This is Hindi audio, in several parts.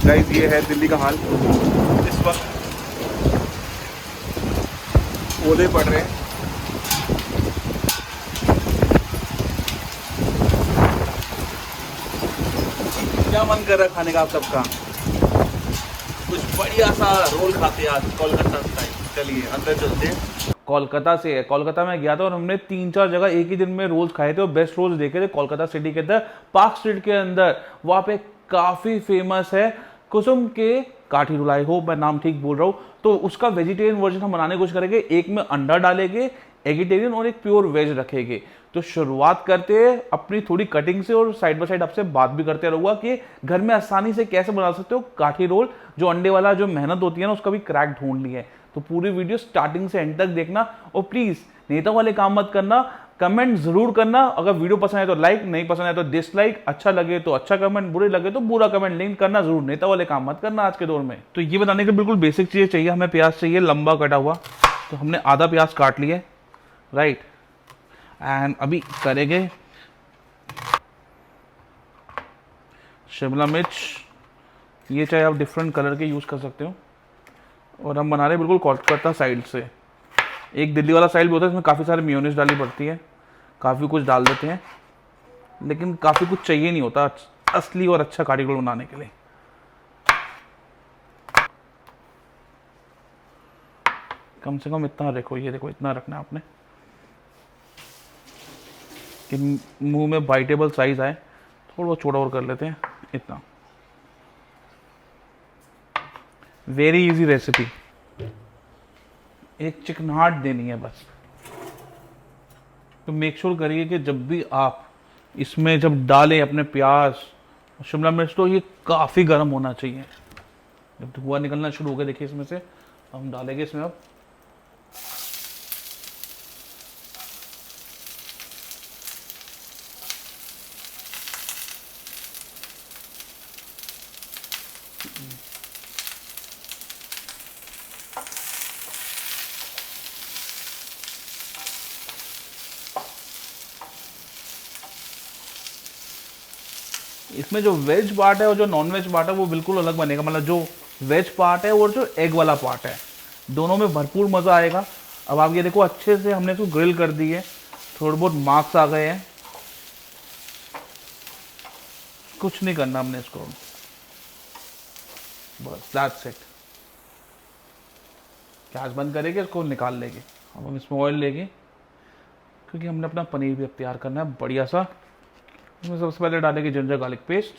गाइस ये है दिल्ली का हाल। इस वक्त ओले पड़ रहे हैं। क्या मन कर रहा है खाने का आप सबका? कुछ बढ़िया सा रोल खाते हैं आज कोलकाता स्टाइल। चलिए अंदर चलते हैं। कोलकाता से है, कोलकाता में गया था और हमने 3-4 जगह एक ही दिन में रोल्स खाए थे और बेस्ट रोल्स देखे थे कोलकाता सिटी के अंदर, पार्क स्ट्रीट के अंदर। वहाँ पे काफ़ी फेमस है कुसुम के काठी रोल। आई होप मैं नाम ठीक बोल रहा हूँ। तो उसका वेजिटेरियन वर्जन हम बनाने की कोशिश करेंगे। एक में अंडा डालेंगे एगिटेरियन और एक प्योर वेज रखेंगे। तो शुरुआत करते हैं अपनी थोड़ी कटिंग से और साइड बाय साइड आपसे बात भी करते रहूंगा कि घर में आसानी से कैसे बना सकते हो काठी रोल। जो अंडे वाला जो मेहनत होती है ना उसका भी क्रैक ढूंढ लिया है। तो पूरी वीडियो स्टार्टिंग से एंड तक देखना और प्लीज नेता वाले काम मत करना, कमेंट जरूर करना। अगर वीडियो पसंद है तो लाइक, नहीं पसंद है तो डिसलाइक, अच्छा लगे तो अच्छा कमेंट, बुरे लगे तो बुरा कमेंट, लेकिन करना जरूर, नेता वाले काम मत करना आज के दौर में। तो ये बताने के बिल्कुल बेसिक चीजें चाहिए। हमें प्याज चाहिए लंबा कटा हुआ, तो हमने आधा प्याज काट लिया, राइट। एंड अभी करेंगे शिमला मिर्च, ये चाहे आप डिफरेंट कलर के यूज़ कर सकते हो। और हम बना रहे हैं बिल्कुल कोलकाता साइड से। एक दिल्ली वाला स्टाइल भी होता है, इसमें काफ़ी सारी मेयोनीज डालनी पड़ती है, काफ़ी कुछ डाल देते हैं, लेकिन काफ़ी कुछ चाहिए नहीं होता असली और अच्छा काठी रोल बनाने के लिए। कम से कम इतना रखो, ये देखो इतना रखना है आपने कि मुंह में बाइटेबल साइज आए। थोड़ा छोटा और कर लेते हैं, इतना। वेरी इजी रेसिपी, एक चिकनाहट देनी है बस। तो मेक श्योर करिए कि जब भी आप इसमें जब डालें अपने प्याज शिमला मिर्च, तो ये काफ़ी गर्म होना चाहिए। जब धुआं निकलना शुरू हो गया देखिए इसमें से, हम डालेंगे इसमें अब इसमें जो वेज पार्ट है और जो नॉन वेज पार्ट है वो बिल्कुल अलग बनेगा। मतलब जो वेज पार्ट है और जो एग वाला पार्ट है, दोनों में भरपूर मज़ा आएगा। अब आप ये देखो अच्छे से हमने इसको ग्रिल कर दी है, थोड़े बहुत मार्क्स आ गए हैं। कुछ नहीं करना हमने इसको, बस दैट्स इट। गैस बंद करेंगे, इसको निकाल लेंगे। अब हम इसमें ऑयल लेंगे क्योंकि हमने अपना पनीर भी अब तैयार करना है बढ़िया सा। इसमें सबसे पहले डालेंगे जिंजर गार्लिक पेस्ट,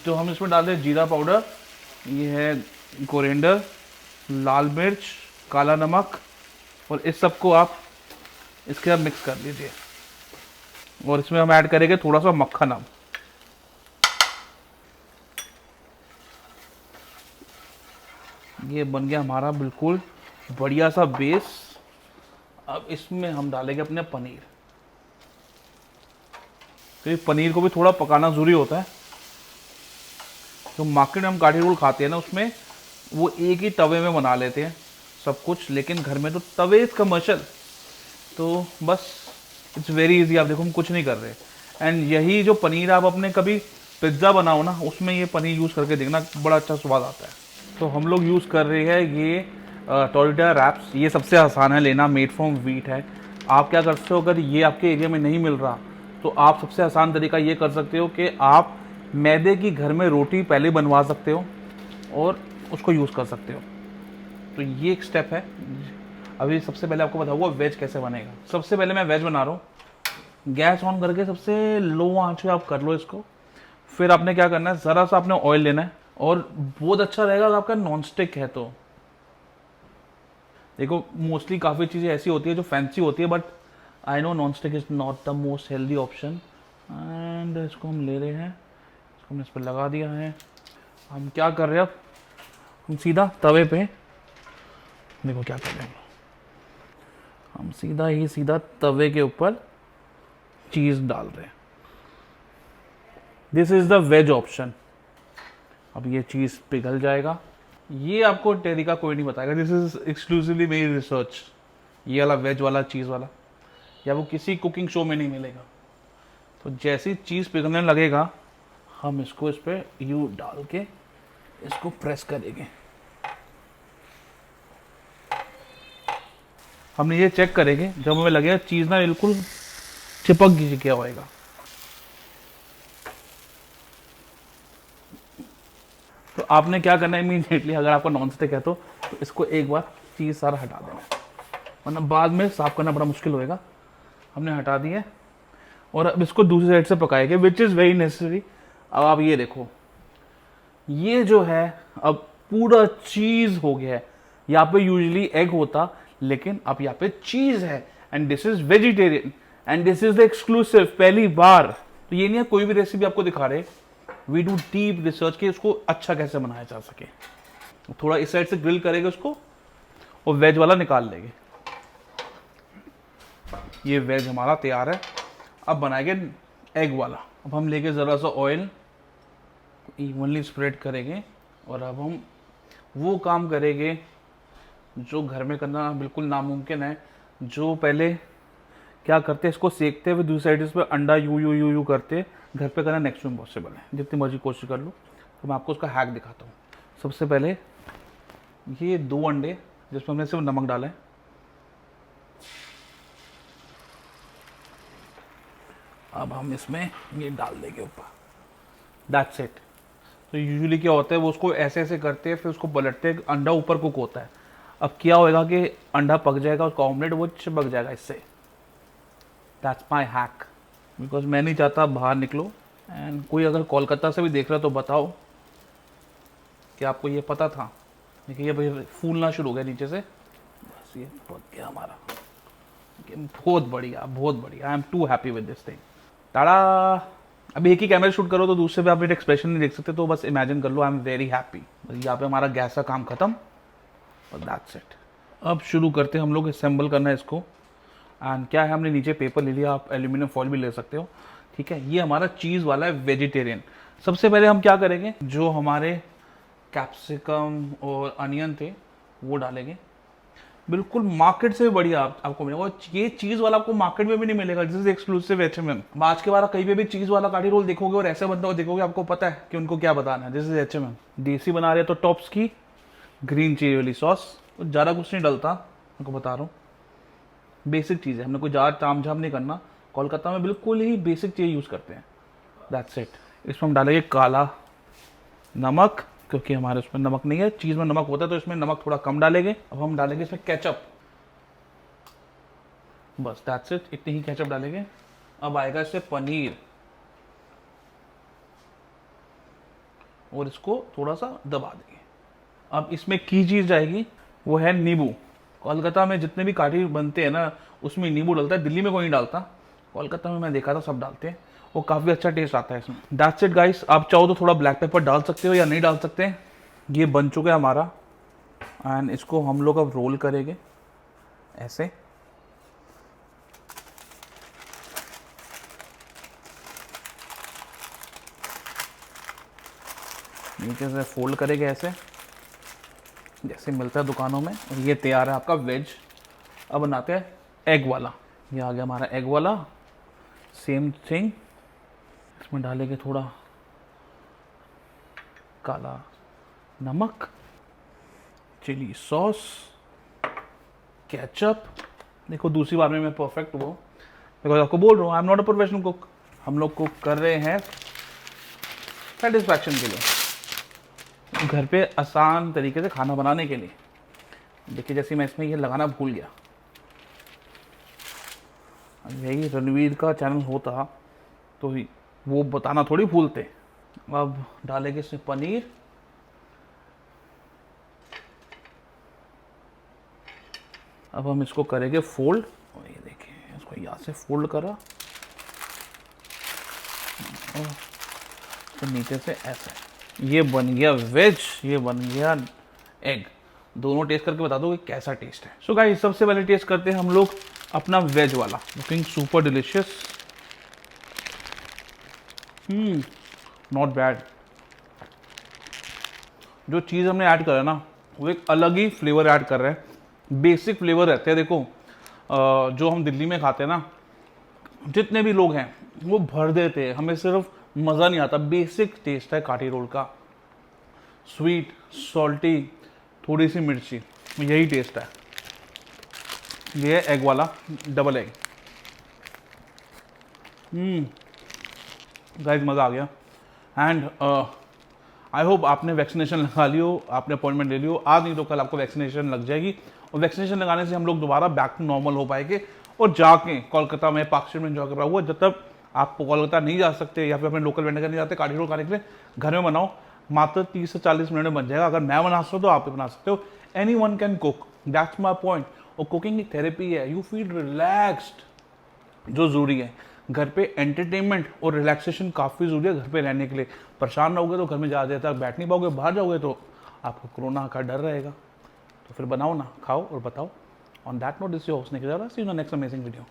तो हम इसमें डालते हैं जीरा पाउडर, ये है कोरिएंडर, लाल मिर्च, काला नमक, और इस सबको आप इसके साथ मिक्स कर लीजिए। और इसमें हम ऐड करेंगे थोड़ा सा मक्खन। अब ये बन गया हमारा बिल्कुल बढ़िया सा बेस। अब इसमें हम डालेंगे अपने पनीर, क्योंकि पनीर को भी थोड़ा पकाना ज़रूरी होता है। तो मार्केट में हम काठी रोल खाते हैं ना, उसमें वो एक ही तवे में बना लेते हैं सब कुछ, लेकिन घर में तो तवे इज कमर्शियल। तो बस इट्स वेरी इजी। आप देखो हम कुछ नहीं कर रहे। एंड यही जो पनीर आप अपने कभी पिज्ज़ा बनाओ ना, उसमें ये पनीर यूज़ करके देखना, बड़ा अच्छा स्वाद आता है। तो हम लोग यूज़ कर रहे हैं ये टोरिटा रैप्स। ये सबसे आसान है लेना, मेड फ्रॉम व्हीट है। आप क्या कर सकते हो, अगर ये आपके एरिया में नहीं मिल रहा तो आप सबसे आसान तरीका ये कर सकते हो कि आप मैदे की घर में रोटी पहले बनवा सकते हो और उसको यूज़ कर सकते हो। तो ये एक स्टेप है। अभी सबसे पहले आपको बताऊंगा वेज कैसे बनेगा। सबसे पहले मैं वेज बना रहा हूँ। गैस ऑन करके सबसे लो आंच पे आप कर लो इसको। फिर आपने क्या करना है, ज़रा सा आपने ऑयल लेना है, और बहुत अच्छा रहेगा अगर आपका नॉन स्टिक है तो। देखो मोस्टली काफ़ी चीज़ें ऐसी होती है जो फैंसी होती है, but I know non stick is not the most healthy option. And इसको हम ले रहे हैं, इसको हमने इस पर लगा दिया है। हम क्या कर रहे हैं, अब हम सीधा तवे पे, देखो क्या कर रहे हैं, हम सीधा तवे के ऊपर चीज़ डाल रहे हैं। This is the ways option. अब ये चीज़ पिघल जाएगा। ये आपको तरीका कोई नहीं बताएगा, दिस इज एक्सक्लूसिवली मेरी रिसर्च। ये वाला वेज वाला चीज़ वाला, या वो किसी कुकिंग शो में नहीं मिलेगा। तो जैसी चीज़ पिघलने लगेगा हम इसको इस पर यूं डाल के इसको प्रेस करेंगे। हमने ये चेक करेंगे जब हमें लगेगा चीज़ ना बिल्कुल चिपक गया होएगा। तो आपने क्या करना है इमीडिएटली, अगर आपका नॉन स्टिक है तो इसको एक बार चीज़ सारा हटा देना, वरना बाद में साफ करना बड़ा मुश्किल होएगा। हमने हटा दिया और अब इसको दूसरी साइड से पकाएंगे, विच इज़ वेरी नेसेसरी। अब आप ये देखो, ये जो है अब पूरा चीज़ हो गया है। यहाँ पे यूजुअली एग होता, लेकिन अब यहाँ पे चीज़ है and this is vegetarian and this is the exclusive, पहली बार। तो ये नहीं है कोई भी रेसिपी आपको दिखा रहे, वी डू डीप रिसर्च कि उसको अच्छा कैसे बनाया जा सके। थोड़ा इस साइड से ग्रिल करेंगे उसको और वेज वाला निकाल लेंगे। ये वेज हमारा तैयार है। अब बनाएंगे एग वाला। अब हम लेके ज़रा सा ऑयल इवनली स्प्रेड करेंगे और अब हम वो काम करेंगे जो घर में करना बिल्कुल नामुमकिन है। जो पहले क्या करते इसको सेकते हुए दूसरी साइड इस पर अंडा यू यू यू यू करते, घर पे करना नेक्स्ट टू इम्पॉसिबल है। जितनी मर्जी कोशिश कर लो। तो मैं आपको उसका हैक दिखाता हूँ। सबसे पहले ये 2 अंडे जिसमें हमने सिर्फ नमक डाला है, अब हम इसमें ये डाल देंगे ऊपर, दैट्स इट। तो यूजुअली क्या होता है वो उसको ऐसे ऐसे करते हैं, फिर उसको पलटते हैं, अंडा ऊपर कुक होता है। अब क्या होएगा कि अंडा पक जाएगा, उसका ऑमलेट वो चिपक जाएगा इससे। दैट्स माई हैक, बिकॉज मैं नहीं चाहता बाहर निकलो। एंड कोई अगर कोलकाता से भी देख रहा है तो बताओ कि आपको ये पता था। देखिए ये भाई फूलना शुरू हो गया नीचे से, बस ये पक गया हमारा। बहुत बढ़िया, बहुत बढ़िया। I am too happy with this thing. टाड़ा। अभी एक ही कैमरे शूट करो तो दूसरे पे आप मेरे एक्सप्रेशन नहीं देख सकते, तो बस इमेजिन कर लो आई एम वेरी हैप्पी। यहाँ पे हमारा गैस का काम खत्म और दैट्स इट। अब शुरू करते हैं हम लोग असेंबल करना है इसको। एंड क्या है, हमने नीचे पेपर ले लिया, आप एल्यूमिनियम फॉइल भी ले सकते हो, ठीक है। ये हमारा चीज़ वाला है वेजिटेरियन। सबसे पहले हम क्या करेंगे, जो हमारे कैप्सिकम और अनियन थे वो डालेंगे। बिल्कुल मार्केट से भी बढ़िया आपको मिलेगा। और ये चीज़ वाला आपको मार्केट में भी नहीं मिलेगा, दिस इज एक्सक्लूसिव HMM। आज के बार कहीं पे भी चीज़ वाला काठी रोल देखोगे और ऐसे बंदा देखोगे, आपको पता है कि उनको क्या बताना है। This is HMM। देसी बना रहे तो टॉप्स की ग्रीन चिली वाली सॉस, ज़्यादा कुछ नहीं डलता, आपको बता रहा हूँ। बेसिक चीज़ है, हमने कोई ज़्यादा ताम झाम नहीं करना। कोलकाता में बिल्कुल ही बेसिक चीज़ यूज़ करते हैं, दैट्स इट। इसमें हम डालेंगे काला नमक, क्योंकि हमारे उसमें नमक नहीं है। चीज़ में नमक होता है तो इसमें नमक थोड़ा कम डालेंगे। अब हम डालेंगे इसमें केचप, बस दैट्स इट, इतनी ही केचप डालेंगे। अब आएगा इससे पनीर और इसको थोड़ा सा दबा देंगे। अब इसमें की चीज़ जाएगी, वो है नींबू। कोलकाता में जितने भी काठी बनते हैं ना उसमें नींबू डलता है, दिल्ली में कोई नहीं डालता, कोलकाता में मैं देखा था सब डालते हैं, वो काफ़ी अच्छा टेस्ट आता है इसमें। That's it guys. आप चाहो तो थोड़ा ब्लैक पेपर डाल सकते हो या नहीं डाल सकते। ये बन चुका है हमारा एंड इसको हम लोग अब रोल करेंगे ऐसे। नीचे से फोल्ड करेंगे ऐसे जैसे मिलता है दुकानों में। और ये तैयार है आपका वेज। अब बनाते हैं एग वाला। ये आ गया हमारा एग वाला, सेम थिंग। इसमें डालेंगे थोड़ा काला नमक, चिली सॉस, केचप। देखो दूसरी बार में मैं परफेक्ट हुआ, बिकॉज आपको बोल रहा हूँ I am not a professional cook. हम लोग कुक कर रहे हैं सेटिस्फैक्शन के लिए, घर पे आसान तरीके से खाना बनाने के लिए। देखिए जैसे मैं इसमें ये लगाना भूल गया, यही रणवीर का चैनल होता तो वो बताना थोड़ी भूलते। अब डालेंगे इसमें पनीर, अब हम इसको करेंगे फोल्ड। और ये देखिए इसको यहाँ से फोल्ड करा और तो नीचे से ऐसे। ये बन गया वेज, ये बन गया एग। दोनों टेस्ट करके बता दो कि कैसा टेस्ट है। सो गाइस सबसे पहले टेस्ट करते हैं हम लोग अपना वेज वाला। Looking super delicious, not bad. जो चीज़ हमने ऐड करा है ना वो एक अलग ही फ्लेवर ऐड कर रहा है। बेसिक फ्लेवर रहते हैं, देखो जो हम दिल्ली में खाते हैं ना, जितने भी लोग हैं वो भर देते हैं, हमें सिर्फ मज़ा नहीं आता। बेसिक टेस्ट है काठी रोल का, स्वीट, सॉल्टी, थोड़ी सी मिर्ची, यही टेस्ट है। ये है एग वाला, डबल एग। गाइस मज़ा आ गया। एंड आई होप आपने वैक्सीनेशन लगा लियो, आपने अपॉइंटमेंट ले लियो, आज नहीं तो कल आपको वैक्सीनेशन लग जाएगी, और वैक्सीनेशन लगाने से हम लोग दोबारा बैक टू नॉर्मल हो पाएंगे। और जाके कोलकाता में पार्क स्ट्रीट में एंजॉय कर रहा हुआ। जब तक आप कोलकाता नहीं जा सकते या फिर अपने लोकल वेंडर नहीं जाते काठी रोल खाने के लिए, घर में बनाओ, मात्र 30 से 40 मिनट में बन जाएगा। अगर मैं बना सकता हूँ तो आप भी बना सकते हो। Any one can cook, that's my point. और कुकिंग एक थेरेपी है, यू फील रिलैक्स्ड, जो ज़रूरी है। घर पे एंटरटेनमेंट और रिलैक्सेशन काफ़ी ज़रूरी है घर पे रहने के लिए। परेशान रहोगे तो घर में ज़्यादा देर तक बैठ नहीं पाओगे, बाहर जाओगे तो आपको कोरोना का डर रहेगा। तो फिर बनाओ ना, खाओ और बताओ। On that note, this your host Nikhil, see you in the next amazing video.